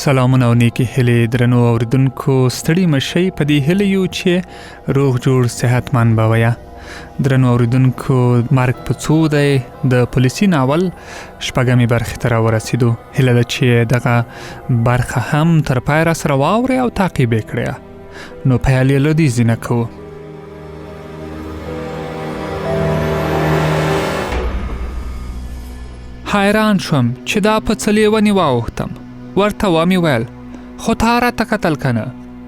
سلامونه او نیکی هیلې درنو اوریدونکو ستړي مشئ په دې هیله یو چې روغ جوړ صحتمند به وایه. درنو اوریدونکو مرګ په څو دی د پولیسي ناول شپږمې برخې ته راورسېدو. هیله ده چې دغه برخه هم تر پای راسره واورئ او تعقیب یې کړئ. نو پیل یې له دې نه کوو. حیران شوم چې دا په څه لیوني واوښتم. ورته ومې ویل خو تا راته کتل کنه.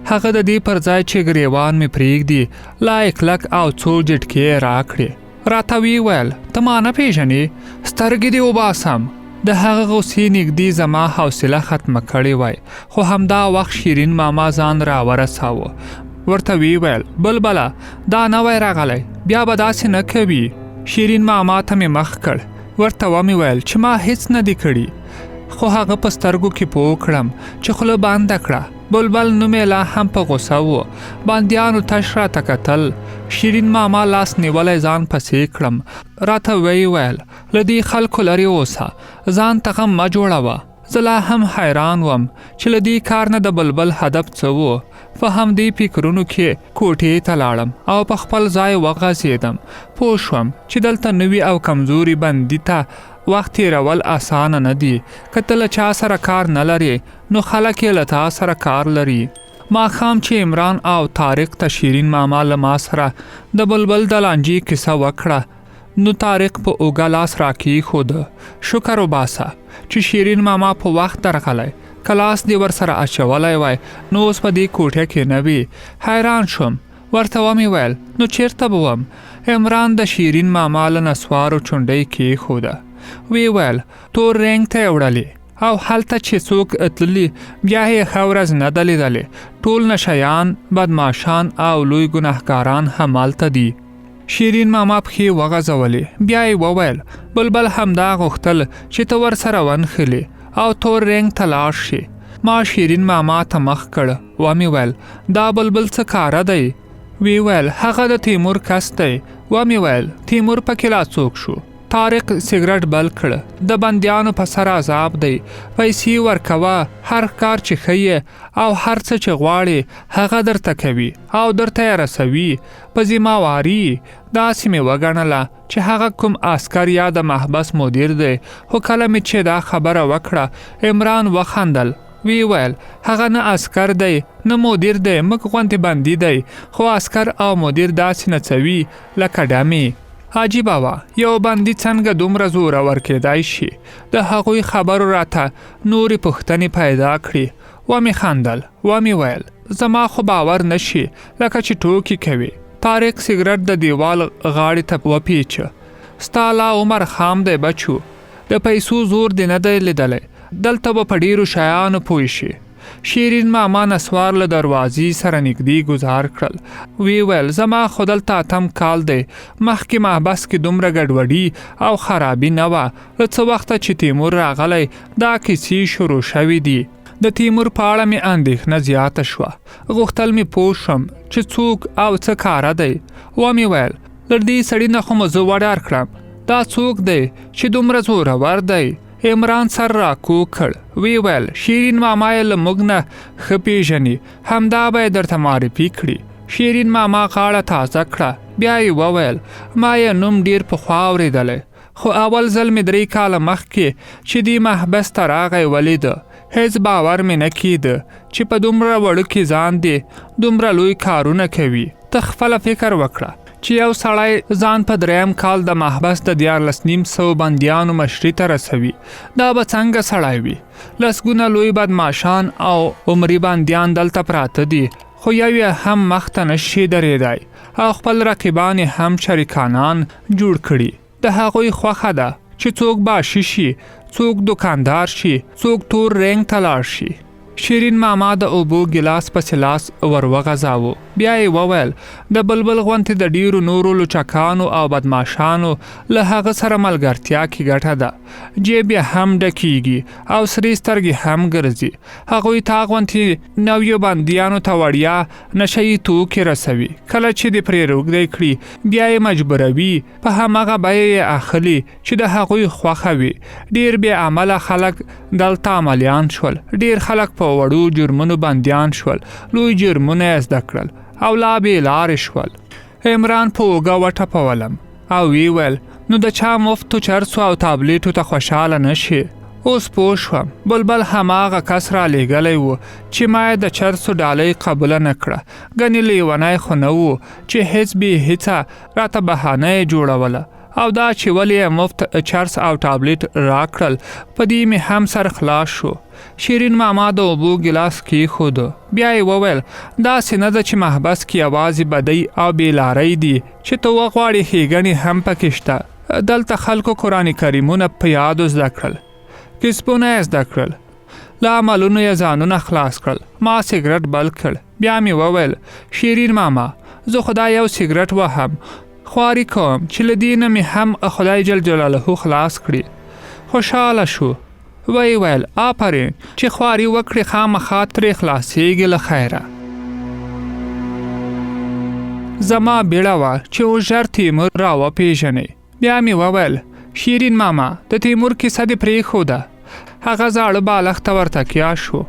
هغه د دې پر ځای چې ګریوان مې پرېږدي لا یې کلک او څو جټکې راکړې. راته ویې ویل ته ما نه پېژنې؟ سترګې دې وباسم. د هغه غوسې نږدې زما حوصله ختمه کړې وای، خو همدا وخت شیرین ماما ځان راورساوه. ورته ویې ویل بلبله دا نوی راغلی، بیا به داسې نه کوي. شیرین ماما ته مې مخ کړ. ورته ومې ویل چې ما هیڅ نه دی کړي، خو هغه په سترګو کې پوه کړم چې خوله بنده کړه. بلبل نوم یې لا هم په غوسه و. بندیانو تش راته کتل. شیرین ماما لاس نیولی ځان پسې کړم. راته ویې ویل له دې خلکو لرې اوسه، ځان ته غم مه جوړوه. زه لا هم حیران وم چې له دې کار نه د بلبل هدف څه و. په همدې فکرونو کې کوټې ته لاړم او په خپل ځای وغځېدم. پوه شوم چې دلته نوي او کمزوري بندي ته وخت تېرول اسانه نه دي. که ته له چا سره کار نه لرې نو خلک یې له تا سره کار لري. ماښام چې عمران او طارق ته شیرین ماما له ما سره د بلبل د لانجې کیسه وکړه، نو طارق په اوږه لاس راکېښود. شکر وباسه چې شیرین ماما په وخت درغلی. کلاس دې ورسره اچولی وای نو اوس په دې کوټه کې نه وي. حیران شوم. ورته ومې ویل نو چیرته به وم؟ عمران د شیرین ماما له نسوارو چونډۍ کېښوده. وی ویل تور رنګ ته یې وړلې او هلته چې څوک اتللي بیا یې ښه ورځ نه ده لیدلې. ټول نشیان، بدماشان او لوی ګناهګاران همالته دي. شیرین ماما پښې وغځولې. بیا یې وویل بلبل همدا غوښتل چې ته ورسره ونښلې او تور رنګ ته لاړ شي. ما شیرین ماما ته مخ کړ. ومې ویل دا بلبل څه کاره دی؟ وی ویل هغه د تیمور کس دی. ومې ویل تیمور پکې لا څوک شو؟ طارق سیګرټ بل کړ. د بندیانو په سر عذاب دی. پیسې ورکوه، هر کار چې ښیې او هر څه چې غواړې هغه درته کوي او درته یې رسوي په ذمهواري. داسې مې وګڼله چې هغه کوم عسکر یا د محبس مدیر دی. خو کله مې چې دا خبره وکړه عمران وخندل. وی ویل هغه نه عسکر دی نه مدیر دی، موږ غوندې بندي دی، خو عسکر او مدیر داسې نڅوي لکه ډمې. عجیبه وه یو بندي څنګه دومره زورور کېدای شي. د هغوی خبرو راته نورې پوښتنې پیدا کړي. ومې خندل. ومې ویل زما خو باور نشي لکه چې ټوکې کوي. طارق سیګرټ د دیوال غاړې ته وپیچه. ستا لا عمر خام دی بچو، د پیسو زور دی نه دی لیدلی. دلته به په ډېرو شیانو پوه شي. شیرین ماما نسوار له دروازې سره نږدې گزار کړل. وی ویل زما خو دلته اتم کال دی. مخکې محبس کې دومره ګډوډي او خرابي نه وه. له څه وخته چې تیمور راغلی دا کیسې شروع شوي دي. د تیمور په اړه مې اندېښنه زیاته شوه. غوښتل مې پوه شم چې څوک او څه کاره دی. ومې ویل له دې سړي نه خو مو زه وډار کړم. دا څوک دی چې دومره زورور دی؟ عمران سر را کوږ کړ. وی ویل شیرین ماما یې له موږ نه ښه پېژني، همدا به یې درته معرفي کړي. شیرین ماما غاړه تازه کړه. بیا یې وویل ما یې نوم ډېر پخوا اورېدلی، خو اول ځل مې 3 کاله مخکې چې دې محبس ته راغی ولیده. هیڅ باور مې نه کېده چې په دومره وړوکې ځان دې دومره لوی کارونه کوي. ته خپله فکر وکړه چې یو سړی ځان په 3م کال د محبس د 14,500 بندیانو مشري ته رسوي. دا به څنګه سړی وي؟ لسګونه لوی بدماشان او عمري بندیان دلته پراته دي، خو یو یې هم مخته نشي درېدی او خپل رقیبان یې هم شریکانان جوړ کړي. د هغوی خوښه ده چې څوک باشي شي، څوک دکاندار شي، څوک تور رنګ ته لاړ شي. شیرین ماما د اوبو ګلاس پسې لاس ور وغځاوه. بیا یې وویل د بلبل غوندې د ډېرو نورو لوچکانو او بدماشانو له هغه سره ملګرتیا کې ګټه ده. جیب یې هم ډکیږي او سرې سترګې هم ګرځي. هغوی تا غوندې نویو بندیانو ته وړیا نشهیي توکې رسوي. کله چې دې پرې روږدی کړي بیا یې مجبوروي په هماغه بیه یې اخلي چې د هغوی خوښه وي. ډېر بې عمله خلک دلته عملیان شول. ډېر خلک په وړو جرمونو بندیان شول، لوی جرمونه یې زده کړل او لا بې لارې شول. عمران په اوږه وټپولم او وی ویل نو د چا مفتو چرسو او تابلیټو ته خوشحاله نشي. اوس پوه شوم بلبل هماغه کس را لیږلی و چې ما یې د چرسو ډالۍ قبوله نه کړه. ګنې لیونی خو نه و چې هیڅ بې هیڅه راته بهانه یې جوړوله او دا چې ولې یې مفت چرس او ټابلیټ راکړل په دې مې هم سر خلاص شو. شیرین ماما د اوبو ګیلاس کېښودو، بیا یې وویل داسې نه ده چې محبس کې یوازې بدۍ او بېلارۍ دي چې ته وغواړې ښېګڼې هم پکې شته. دلته خلکو قرآن کریمونه په یادو زده کړل، کسبونه یې زده کړل، له عملونو یې ځانونه خلاص کړل. ما سګرټ بل کړ، بیا مې وویل شیرین ماما زه خدای یو سګرټ وهم، خواري کوم چې له دې نه مې هم خدای جل جلاله خلاص کړي. خوشحاله شو، وی ویل آفرین چې خواري وکړې خامخا ترې خلاصېږي له خیره. زما بیړه وه چې اوس ژر تیمور را وپېژنې. بیا مې وویل شیرین ماما د تیمور کیسه دې پرېښوده. هغه زاړه بالښت ته ورتکیا شو.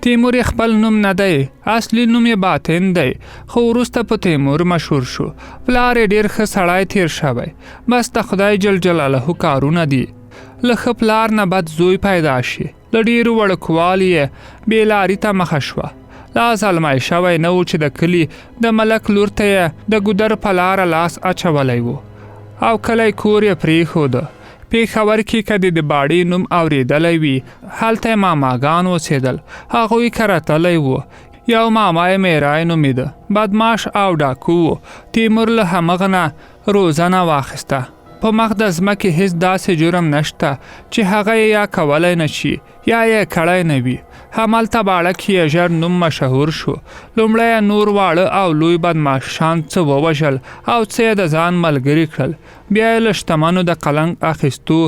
تیمور خپل نوم نه دی، اصلي نوم یې باطن دی، خو وروسته په تیمور مشهور شو. پلار یې ډېر ښه سړی تیر شوی، بس د خدای جل جلاله کارونه دي. له ښه پلار نه بد زوی پیدا شي. له ډېرو وړکوالي یې بېلاري ته مخه شوه. لا زلمی شوی نه و چې د کلي د ملک لور ته یې د ګودر په لاره لاس اچولی و او کلی کور یې پرېښوده. پېښور کې که د باړې نوم اورېدلی وي، هلته یې ماماګان اوسېدل، هغوی کره تلی و. یو ماما یې میرای نومېده، بدماش او ډاکو و. تیمور له همغه نه روزنه واخیسته. په مخ د ځمکې هیڅ داسې جرم نشته چې هغه یې یا کولی نه شي یا یې کړی نه وي. همالته باړه کې یې ژر نوم مشهور شو. لومړی یې نور واړه او لوی بدماشان څه ووژل او څه یې د ځان ملګري کړل. بیا یې له شتمنو د قلنګ اخیستو،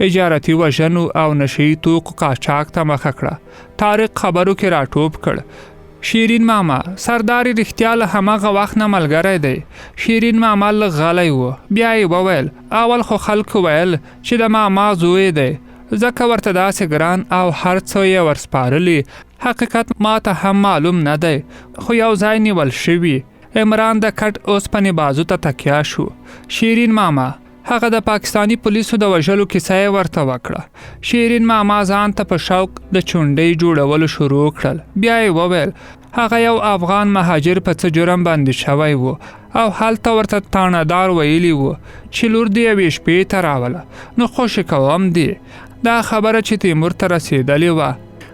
اجارتي وژنو او نشهیي توکو قاچاق ته مخه کړه. طارق خبرو کې راټوپ کړ. شیرین ماما سردار رښتیا له همغه وخت نه ملګری دی. شیرین ماما لږ غلی و، بیا یې وویل اول خو خلکو ویل چې د ماما زوی دی، ځکه ورته داسې ګران او هر څه یې ورسپارلي. حقیقت ما ته هم معلوم نه دی، خو یو ځای نیول شوي. عمران د کټ اوسپنې بازو ته تکیا شو. شیرین ماما هغه د پاکستانی پولیسو د وژلو کیسه یې ورته وکړه. شیرین ماما ځان ته په شوق د چونډۍ جوړولو شروع کړل. بیا یې وویل هغه یو افغان مهاجر په څه جرم باندې شوی و او هلته ورته تاڼهدار ویلي و چې لور دې یوې شپې ته راوله. نو خوشې کوم دې دا خبره چې تیمور ته رسېدلې وه،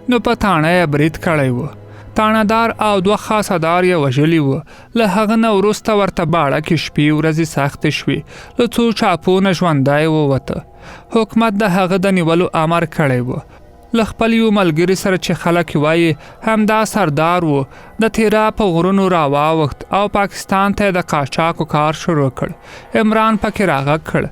نو په تاڼه یې برید کړی و. تاڼهدار او 2 خاصدار یې وژلي و. له هغه نه وروسته ورته باړه کې شپې ورځې سختې شوې. له څو چاپو نه ژوندی ووته. حکومت د هغه د نیولو امر کړی و. له خپل یو ملګري سره چې خلک وایي همدا سردار و، د تیرا په غرونو راواوښت او پاکستان ته د قاچاقو کار شروع کړ. عمران پکې راغږ کړ.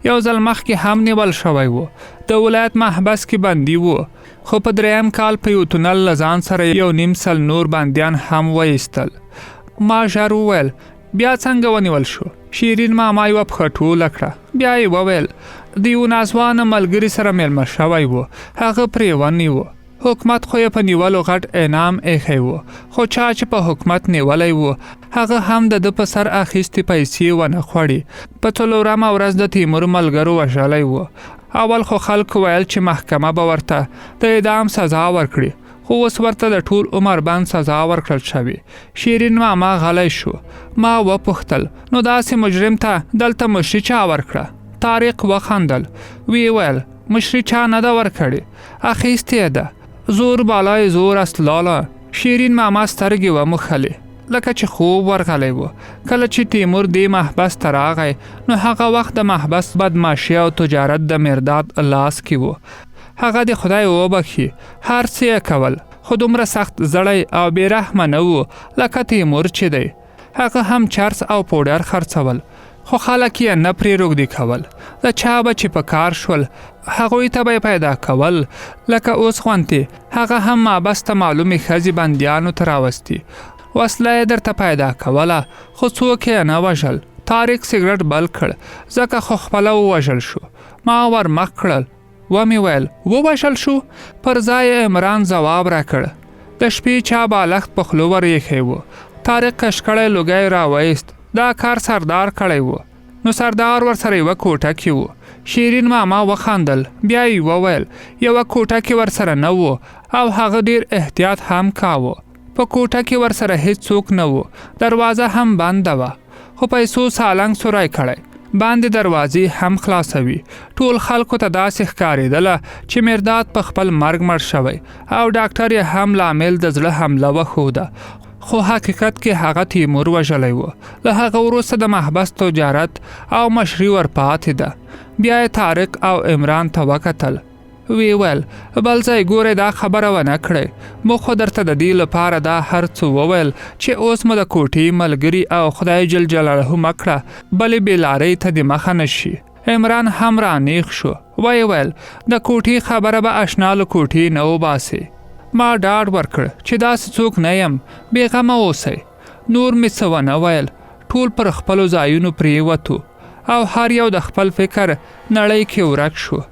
یو ځل مخکې هم نیول شوی و، د ولایت محبس کې بندي و، خو په 3م کال په یو تونل له ځان سره 1.5 سل نور بندیان هم وایستل. ما ژر وویل بیا څنګه ونیول شو؟ شیرین ماما یوه پښه ټوله کړه. بیا یې وویل د یو نازوانه ملګري سره میلمه شوی و، هغه پرې ونیو. حکومت خو یې په نیولو غټ انعام ایښی و، خو چا چې په حکومت نیولی و هغه هم د ده په سر اخیستې پیسې ونه خوړې. په 4مه ورځ د تیمور ملګرو وژلی و. اول خو خلکو ویل چې محکمه به ورته د اعدام سزا ورکړي، خو اوس ورته د ټول عمر بند سزا ورکړل شوې. شیرین ماما غلی شو. ما وپوښتل نو داسې مجرم ته دلته مشري چا ورکړه؟ طارق وخندل. وی ویل مشري چا نه ده ورکړې، اخیستې ده. زور بالای زور است لالا. شیرین ماما سترګې وموښلې لکه چې خوب ورغلی و. کله چې تیمور دې محبس ته راغی نو هغه وخت د محبس بدماشي او تجارت د مرداد لاس کې و. هغه د خدای وبخي، هر څه یې کول، خو دومره سخت زړی او بېرحمه نه و لکه تیمور چې دی. هغه هم چرس او پوډر خرڅول، خو خلک یې نه پرې روږدي کول. د چا به چې په کار شول هغوی ته به یې پیدا کول. لکه اوس غوندې هغه هم محبس ته معلومې ښځې بندیانو ته راوستي. وسله یې درته پیدا کوله، خو څوک یې نه وژل. طارق سګرټ بل کړ، ځکه خو خپله ووژل شو. ما ورمخ کړل. ومې ویل ووژل شو؟ پر ځای عمران ځواب راکړ د شپې چا بالښت په خولو ور ایښی و. طارق کشکړی لوګی راوایست. دا کار سردار کړی و. نو سردار ورسره یوه کوټه کې و. شیرین ماما وخندل. بیا یې وویل یوه کوټه کې ورسره نه و او هغه ډیر احتیاط هم کاوه. په کوټه کې ورسره هیڅ څوک نه و. دروازه هم بنده وه. خو پیسو سالنګ سوری کړی. باندې دروازې هم خلاصوي. ټول خلکو ته داسې ښکارېدله چې مرداد په خپل مرګ مړ شوی او ډاکټر یې هم لامل د زړه حمله وښوده. خو حقیقت کې هغه تیمور وژلی و. له هغه وروسته د محبس تجارت او مشري ورپاتې ده. بیا یې طارق او عمران ته وکتل. وی ویل بل ځای ګورې دا خبره ونه کړې. موږ خو درته د دې لپاره دا هر څه وویل چې اوس مو د کوټې ملګري او خدای جل جلاله مکړه بلې بېلارۍ ته د مخه نه شي. عمران هم رانیغ شو. وی ویل د کوټې خبره به اشنا له کوټې نه وباسي. ما ډاډ ورکړ چې داسې څوک نه یم. بېغمه اوسئ. نور مې څه ونه ویل. ټول پر خپلو ځایونو پرېوتو او هر یو د خپل فکر نړۍ کې ورک شو.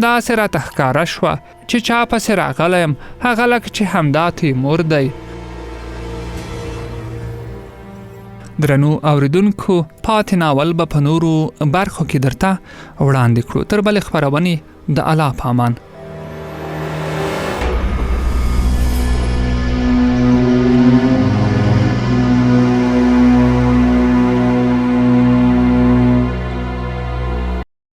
داسې راته ښکاره شوه چې چا پسې راغلی یم هغه لکه چې همدا تیمور دی. درنو اوریدونکو پاتې ناول به په نورو برخو کې درته وړاندې کړو. تر بلې خپرونې د الله په امان.